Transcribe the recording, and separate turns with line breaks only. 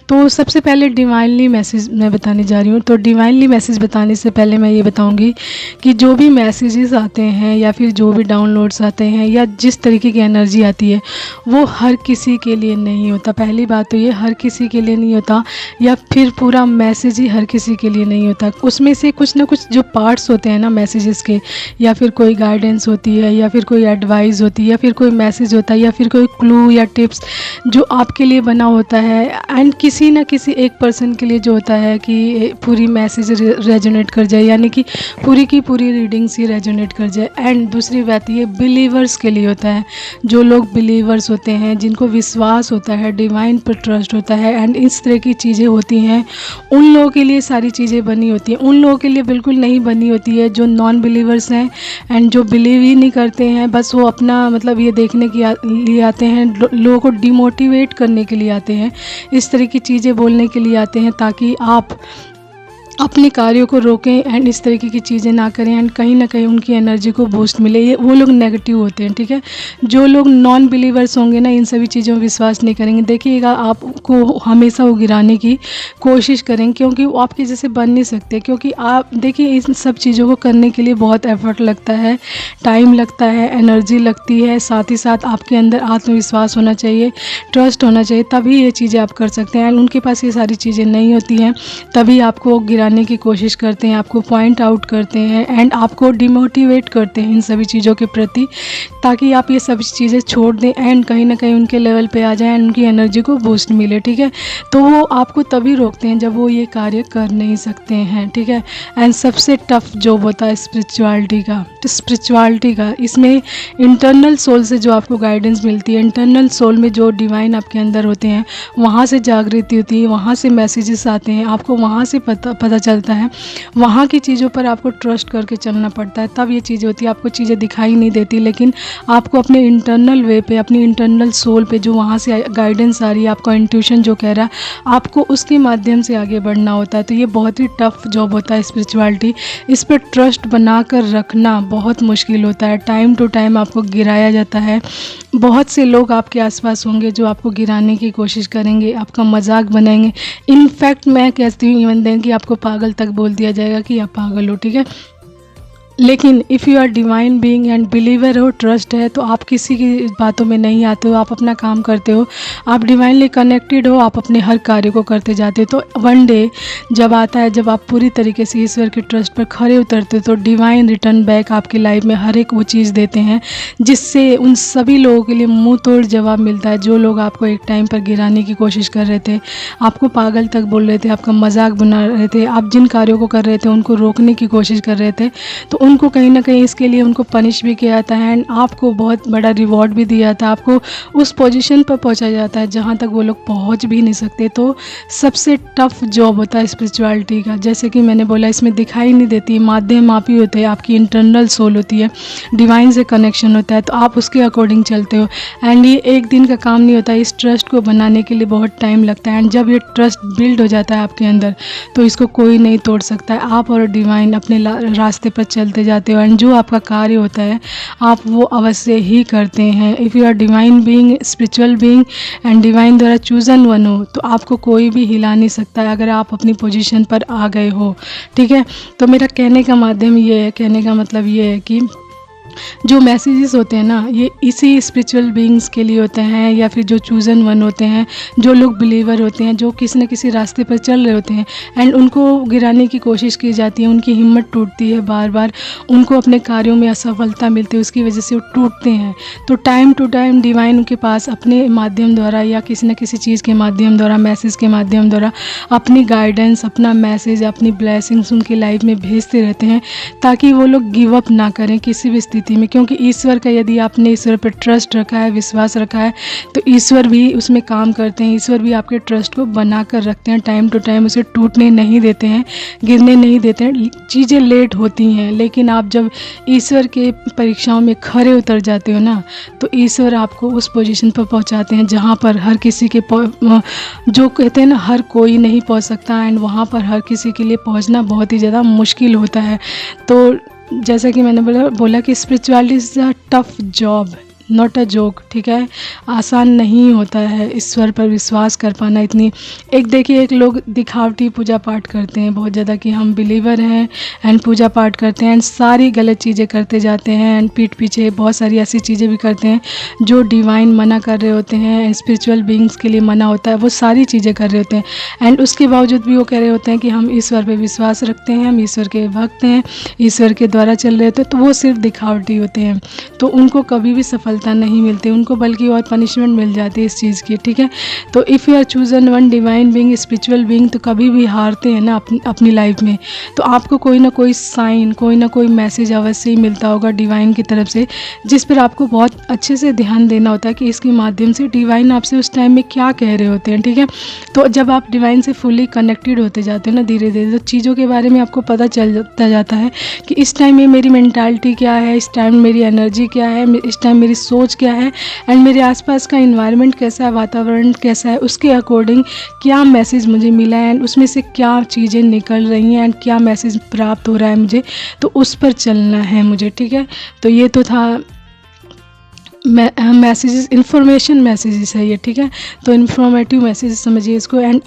तो सबसे पहले डिवाइनली मैसेज मैं बताने जा रही हूँ। तो डिवाइनली मैसेज बताने से पहले मैं ये बताऊँगी कि जो भी मैसेजेस आते हैं या फिर जो भी डाउनलोड्स आते हैं या जिस तरीके की एनर्जी आती है वो हर किसी के लिए नहीं होता। पहली बात तो ये हर किसी के लिए नहीं होता, या फिर पूरा मैसेज ही हर किसी के लिए नहीं होता। उसमें से कुछ ना कुछ जो पार्ट्स होते हैं ना मैसेजेस के, या फिर कोई गाइडेंस होती है या फिर कोई एडवाइस होती है या फिर कोई मैसेज होता है या फिर कोई क्लू या टिप्स जो आपके लिए बना होता है, एंड किसी ना किसी एक पर्सन के लिए जो होता है कि पूरी मैसेज रेजोनेट कर जाए, यानी कि पूरी की पूरी रीडिंग्स ही रेजोनेट कर जाए। एंड दूसरी बात ये बिलीवर्स के लिए होता है, जो लोग बिलीवर्स होते हैं, जिनको विश्वास होता है, डिवाइन पर ट्रस्ट होता है एंड इस तरह की चीज़ें होती हैं, उन लोगों के लिए सारी चीज़ें बनी होती हैं। उन लोगों के लिए बिल्कुल नहीं बनी होती है जो नॉन बिलीवर्स हैं एंड जो बिलीव ही नहीं करते हैं। बस वो अपना मतलब ये देखने के लिए आते हैं, लोगों को डिमोटिवेट करने के लिए आते हैं, इस तरह की चीज़ें बोलने के लिए आते हैं ताकि आप अपने कार्यों को रोकें एंड इस तरीके की चीज़ें ना करें एंड कहीं ना कहीं उनकी एनर्जी को बूस्ट मिले। ये वो लोग नेगेटिव होते हैं, ठीक है। जो लोग नॉन बिलीवर्स होंगे ना, इन सभी चीज़ों में विश्वास नहीं करेंगे, देखिएगा आपको हमेशा वो गिराने की कोशिश करेंगे, क्योंकि वो आपके जैसे बन नहीं सकते। क्योंकि आप देखिए इन सब चीज़ों को करने के लिए बहुत एफर्ट लगता है, टाइम लगता है, एनर्जी लगती है, साथ ही साथ आपके अंदर आत्मविश्वास होना चाहिए, ट्रस्ट होना चाहिए, तभी ये चीज़ें आप कर सकते हैं। एंड उनके पास ये सारी चीज़ें नहीं होती हैं, तभी आपको गिराने की कोशिश करते हैं, आपको पॉइंट आउट करते हैं एंड आपको डिमोटिवेट करते हैं इन सभी चीज़ों के प्रति, ताकि आप ये सभी चीज़ें छोड़ दें एंड कहीं ना कहीं उनके लेवल पे आ जाएं एंड उनकी एनर्जी को बूस्ट मिले, ठीक है। तो वो आपको तभी रोकते हैं जब वो ये कार्य कर नहीं सकते हैं, ठीक है। एंड सबसे टफ जॉब होता है स्पिरिचुअलिटी का। इसमें इंटरनल सोल से जो आपको गाइडेंस मिलती है, इंटरनल सोल में जो डिवाइन आपके अंदर होते हैं, वहाँ से जागृति होती है, वहाँ से मैसेजेस आते हैं, आपको वहाँ से पता चलता है, वहाँ की चीज़ों पर आपको ट्रस्ट करके चलना पड़ता है, तब ये चीज़ें होती है। आपको चीज़ें दिखाई नहीं देती, लेकिन आपको अपने इंटरनल वे पे, अपनी इंटरनल सोल पे जो वहाँ से गाइडेंस आ रही है, आपका इंट्यूशन जो कह रहा है, आपको उसके माध्यम से आगे बढ़ना होता है। तो ये बहुत ही टफ जॉब होता है स्पिरिचुअलिटी। इस पर ट्रस्ट बना कर रखना बहुत मुश्किल होता है, टाइम टू टाइम आपको गिराया जाता है। बहुत से लोग आपके आसपास होंगे जो आपको गिराने की कोशिश करेंगे, आपका मजाक बनाएंगे। इनफैक्ट मैं कहती हूँ इवन देन कि आपको पागल तक बोल दिया जाएगा कि आप पागल हो, ठीक है। लेकिन if you are divine being and believer हो, ट्रस्ट है, तो आप किसी की बातों में नहीं आते हो, आप अपना काम करते हो, आप डिवाइनली कनेक्टेड हो, आप अपने हर कार्य को करते जाते हो। तो वन डे जब आता है, जब आप पूरी तरीके से ईश्वर के ट्रस्ट पर खरे उतरते हो, तो डिवाइन रिटर्न बैक आपकी लाइफ में हर एक वो चीज़ देते हैं जिससे उन सभी लोगों के लिए मुंह तोड़ जवाब मिलता है। जो लोग आपको एक टाइम पर गिराने की कोशिश कर रहे थे, आपको पागल तक बोल रहे थे, आपका मजाक बना रहे थे, आप जिन कार्यों को कर रहे थे उनको रोकने की कोशिश कर रहे थे, तो उनको कहीं ना कहीं इसके लिए उनको पनिश भी किया था एंड आपको बहुत बड़ा रिवॉर्ड भी दिया था। आपको उस पोजीशन पर पहुंचा जाता है जहां तक वो लोग पहुंच भी नहीं सकते। तो सबसे टफ जॉब होता है स्पिरिचुअलिटी का। जैसे कि मैंने बोला, इसमें दिखाई नहीं देती, माध्यम आप ही होते हैं, आपकी इंटरनल सोल होती है, डिवाइन से कनेक्शन होता है, तो आप उसके अकॉर्डिंग चलते हो। एंड ये एक दिन का काम नहीं होता, इस ट्रस्ट को बनाने के लिए बहुत टाइम लगता है। एंड जब ये ट्रस्ट बिल्ड हो जाता है आपके अंदर, तो इसको कोई नहीं तोड़ सकता है। आप और डिवाइन अपने रास्ते पर चलते जाते हो एंड जो आपका कार्य होता है आप वो अवश्य ही करते हैं। If you are divine being, spiritual being and divine द्वारा चूजन वन हो, तो आपको कोई भी हिला नहीं सकता है अगर आप अपनी पोजीशन पर आ गए हो, ठीक है। तो मेरा कहने का माध्यम ये है, कहने का मतलब ये है कि जो मैसेजेस होते हैं ना, ये इसी स्पिरिचुअल बीइंग्स के लिए होते हैं, या फिर जो चूजन वन होते हैं, जो लोग बिलीवर होते हैं, जो किसी न किसी रास्ते पर चल रहे होते हैं एंड उनको गिराने की कोशिश की जाती है, उनकी हिम्मत टूटती है, बार बार उनको अपने कार्यों में असफलता मिलती है, उसकी वजह से वो टूटते हैं। तो टाइम टू टाइम डिवाइन उनके पास अपने माध्यम द्वारा या किसी न किसी चीज़ के माध्यम द्वारा, मैसेज के माध्यम द्वारा अपनी गाइडेंस, अपना मैसेज, अपनी ब्लेसिंग्स उनकी लाइफ में भेजते रहते हैं, ताकि वो लोग गिव अप ना करें किसी भी स्थिति में। क्योंकि ईश्वर का, यदि आपने ईश्वर पर ट्रस्ट रखा है, विश्वास रखा है, तो ईश्वर भी उसमें काम करते हैं। ईश्वर भी आपके ट्रस्ट को बना कर रखते हैं, टाइम टू टाइम उसे टूटने नहीं देते हैं, गिरने नहीं देते हैं। चीज़ें लेट होती हैं, लेकिन आप जब ईश्वर के परीक्षाओं में खरे उतर जाते हो ना, तो ईश्वर आपको उस पोजीशन पर पहुंचाते हैं जहां पर हर किसी के जो कहते हैं ना, हर कोई नहीं पहुंच सकता, एंड वहां पर हर किसी के लिए पहुंचना बहुत ही ज़्यादा मुश्किल होता है। तो जैसा कि मैंने बोला कि spirituality is a tough job, not a joke, ठीक है। आसान नहीं होता है ईश्वर पर विश्वास कर पाना इतनी। एक देखिए, एक लोग दिखावटी पूजा पाठ करते हैं बहुत ज़्यादा कि हम बिलीवर हैं एंड पूजा पाठ करते हैं एंड सारी गलत चीज़ें करते जाते हैं एंड पीठ पीछे बहुत सारी ऐसी चीज़ें भी करते हैं जो डिवाइन मना कर रहे होते हैं एंड स्पिरिचुअल बीइंग्स के लिए मना होता है, वो सारी चीज़ें कर रहे होते हैं एंड उसके बावजूद भी वो कह रहे होते हैं कि हम ईश्वर पे विश्वास रखते हैं, हम ईश्वर के भक्त हैं, ईश्वर के द्वारा चल रहे होते हैं। तो वो सिर्फ दिखावटी होते हैं, तो उनको कभी भी सफलता नहीं मिलती, उनको बल्कि और पनिशमेंट मिल जाती है इस चीज़ की, ठीक है। तो if you are chosen one divine being, spiritual being, तो कभी भी हारते हैं ना अपनी लाइफ में, तो आपको कोई ना कोई साइन, कोई ना कोई मैसेज अवश्य ही मिलता होगा डिवाइन की तरफ से, जिस पर आपको बहुत अच्छे से ध्यान देना होता है कि इसके माध्यम से डिवाइन आपसे उस टाइम में क्या कह रहे होते हैं, ठीक है। तो जब आप डिवाइन से फुली कनेक्टेड होते जाते हैं ना धीरे धीरे, तो चीज़ों के बारे में आपको पता चलता जाता है कि इस टाइम में मेरी मेंटालिटी क्या है, इस टाइम मेरी एनर्जी क्या है, इस टाइम मेरी सोच क्या है एंड मेरे आसपास का इन्वायरमेंट कैसा है, वातावरण कैसा है, उसके अकॉर्डिंग क्या मैसेज मुझे मिला है एंड उसमें से क्या चीज़ें निकल रही हैं एंड क्या मैसेज प्राप्त हो रहा है मुझे, तो उस पर चलना है मुझे, ठीक है। तो ये तो था मैसेजेस, इन्फॉर्मेशन मैसेजेस है ये, ठीक है। तो इन्फॉर्मेटिव मैसेजेस समझिए इसको एंड